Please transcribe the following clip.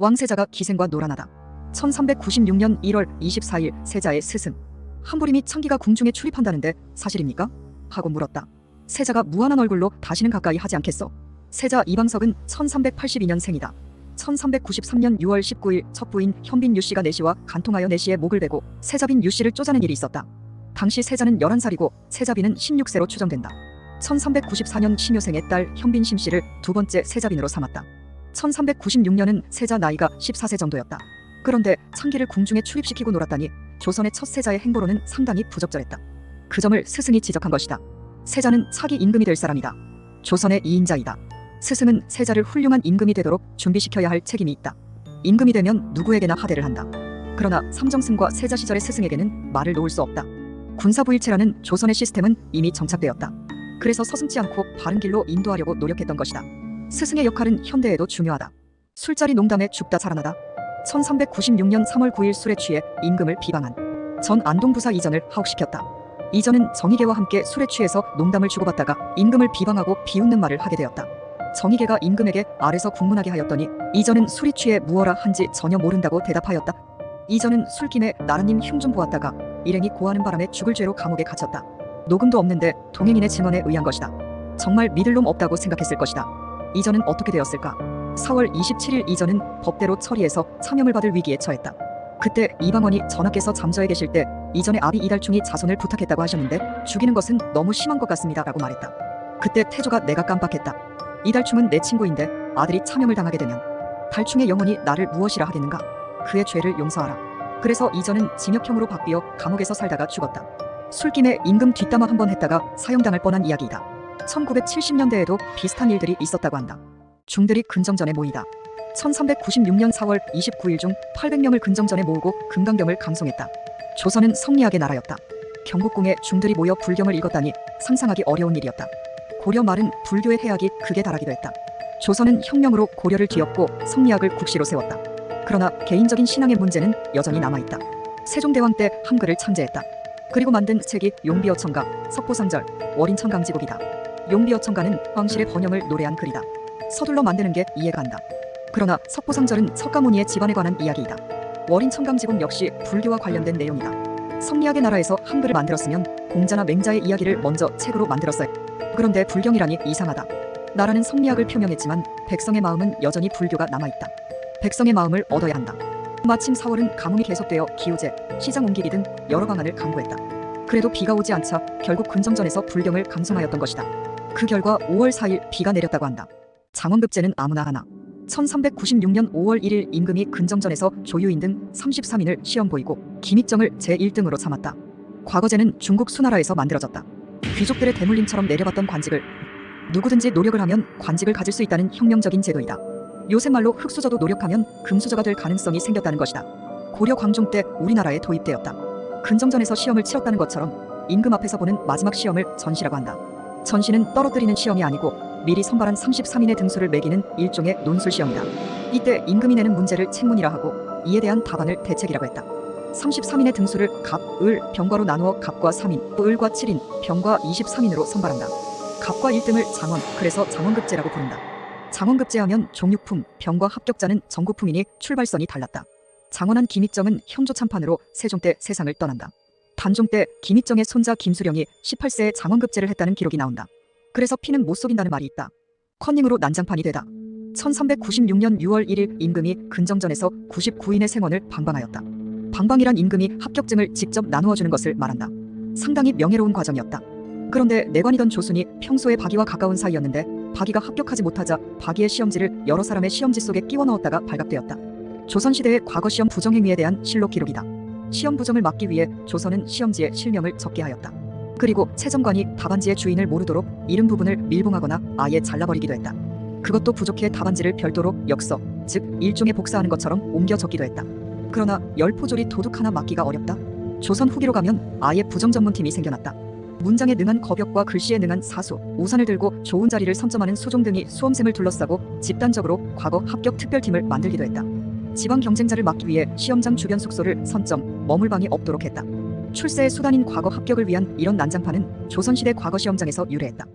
왕세자가 기생과 노란하다. 1396년 1월 24일 세자의 스승 한부림이 창기가 궁중에 출입한다는데 사실입니까? 하고 물었다. 세자가 무한한 얼굴로 다시는 가까이 하지 않겠어. 세자 이방석은 1382년생이다. 1393년 6월 19일 첫 부인 현빈 유씨가 내시와 간통하여 내시의 목을 베고 세자빈 유씨를 쪼자는 일이 있었다. 당시 세자는 11살이고 세자빈은 16세로 추정된다. 1394년 신효생의 딸 현빈 심씨를 두 번째 세자빈으로 삼았다. 1396년은 세자 나이가 14세 정도였다. 그런데 창기를 궁중에 출입시키고 놀았다니 조선의 첫 세자의 행보로는 상당히 부적절했다. 그 점을 스승이 지적한 것이다. 세자는 차기 임금이 될 사람이다. 조선의 2인자이다. 스승은 세자를 훌륭한 임금이 되도록 준비시켜야 할 책임이 있다. 임금이 되면 누구에게나 하대를 한다. 그러나 삼정승과 세자 시절의 스승에게는 말을 놓을 수 없다. 군사부일체라는 조선의 시스템은 이미 정착되었다. 그래서 서슴지 않고 바른 길로 인도하려고 노력했던 것이다. 스승의 역할은 현대에도 중요하다. 술자리 농담에 죽다 살아나다. 1396년 3월 9일 술에 취해 임금을 비방한 전 안동부사 이전을 하옥시켰다. 이전은 정의계와 함께 술에 취해서 농담을 주고받다가 임금을 비방하고 비웃는 말을 하게 되었다. 정의계가 임금에게 아래서 국문하게 하였더니 이전은 술이 취해 무어라 한지 전혀 모른다고 대답하였다. 이전은 술김에 나라님 흉 좀 보았다가 일행이 고하는 바람에 죽을 죄로 감옥에 갇혔다. 녹음도 없는데 동행인의 증언에 의한 것이다. 정말 믿을 놈 없다고 생각했을 것이다. 이전은 어떻게 되었을까? 4월 27일 이전은 법대로 처리해서 참형을 받을 위기에 처했다. 그때 이방원이 전하께서 잠저에 계실 때 이전의 아비 이달충이 자손을 부탁했다고 하셨는데 죽이는 것은 너무 심한 것 같습니다 라고 말했다. 그때 태조가 내가 깜빡했다. 이달충은 내 친구인데 아들이 참형을 당하게 되면 달충의 영혼이 나를 무엇이라 하겠는가? 그의 죄를 용서하라. 그래서 이전은 징역형으로 바뀌어 감옥에서 살다가 죽었다. 술김에 임금 뒷담화 한번 했다가 사형당할 뻔한 이야기이다. 1970년대에도 비슷한 일들이 있었다고 한다. 중들이 근정전에 모이다. 1396년 4월 29일 중 800명을 근정전에 모으고 금강경을 강송했다. 조선은 성리학의 나라였다. 경복궁에 중들이 모여 불경을 읽었다니 상상하기 어려운 일이었다. 고려 말은 불교의 해악이 극에 달하기도 했다. 조선은 혁명으로 고려를 뒤엎고 성리학을 국시로 세웠다. 그러나 개인적인 신앙의 문제는 여전히 남아있다. 세종대왕 때 한글을 창제했다. 그리고 만든 책이 용비어천가, 석보상절, 월인천강지곡이다. 용비어천가는 황실의 번영을 노래한 글이다. 서둘러 만드는 게 이해가 안다. 그러나 석보상절은 석가모니의 집안에 관한 이야기이다. 월인천강지곡 역시 불교와 관련된 내용이다. 성리학의 나라에서 한글을 만들었으면 공자나 맹자의 이야기를 먼저 책으로 만들었어야. 그런데 불경이라니 이상하다. 나라는 성리학을 표명했지만 백성의 마음은 여전히 불교가 남아있다. 백성의 마음을 얻어야 한다. 마침 4월은 가뭄이 계속되어 기우제, 시장 옮기기 등 여러 방안을 강구했다. 그래도 비가 오지 않자 결국 근정전에서 불경을 강송하였던 것이다. 그 결과 5월 4일 비가 내렸다고 한다. 장원급제는 아무나 하나. 1396년 5월 1일 임금이 근정전에서 조유인 등 33인을 시험 보이고 김익정을 제1등으로 삼았다. 과거제는 중국 수나라에서 만들어졌다. 귀족들의 대물림처럼 내려받던 관직을 누구든지 노력을 하면 관직을 가질 수 있다는 혁명적인 제도이다. 요새 말로 흙수저도 노력하면 금수저가 될 가능성이 생겼다는 것이다. 고려 광종 때 우리나라에 도입되었다. 근정전에서 시험을 치렀다는 것처럼 임금 앞에서 보는 마지막 시험을 전시라고 한다. 전시는 떨어뜨리는 시험이 아니고 미리 선발한 33인의 등수를 매기는 일종의 논술시험이다. 이때 임금이 내는 문제를 책문이라 하고 이에 대한 답안을 대책이라고 했다. 33인의 등수를 갑, 을, 병과로 나누어 갑과 3인, 을과 7인, 병과 23인으로 선발한다. 갑과 1등을 장원, 그래서 장원급제라고 부른다. 장원급제하면 종육품, 병과 합격자는 전국품이니 출발선이 달랐다. 장원한 김익정은 형조 참판으로 세종 때 세상을 떠난다. 단종 때 김익정의 손자 김수령이 18세에 장원급제를 했다는 기록이 나온다. 그래서 피는 못 속인다는 말이 있다. 컨닝으로 난장판이 되다. 1396년 6월 1일 임금이 근정전에서 99인의 생원을 방방하였다. 방방이란 임금이 합격증을 직접 나누어 주는 것을 말한다. 상당히 명예로운 과정이었다. 그런데 내관이던 조순이 평소에 박이와 가까운 사이였는데 박이가 합격하지 못하자 박이의 시험지를 여러 사람의 시험지 속에 끼워 넣었다가 발각되었다. 조선시대의 과거 시험 부정행위에 대한 실록 기록이다. 시험 부정을 막기 위해 조선은 시험지에 실명을 적게 하였다. 그리고 채점관이 답안지의 주인을 모르도록 이름 부분을 밀봉하거나 아예 잘라버리기도 했다. 그것도 부족해 답안지를 별도로 역서, 즉 일종의 복사하는 것처럼 옮겨 적기도 했다. 그러나 열포졸이 도둑 하나 막기가 어렵다. 조선 후기로 가면 아예 부정 전문팀이 생겨났다. 문장에 능한 거벽과 글씨에 능한 사수, 우산을 들고 좋은 자리를 선점하는 수종 등이 수험생을 둘러싸고 집단적으로 과거 합격 특별팀을 만들기도 했다. 지방 경쟁자를 막기 위해 시험장 주변 숙소를 선점, 머물방이 없도록 했다. 출세의 수단인 과거 합격을 위한 이런 난장판은 조선시대 과거 시험장에서 유래했다.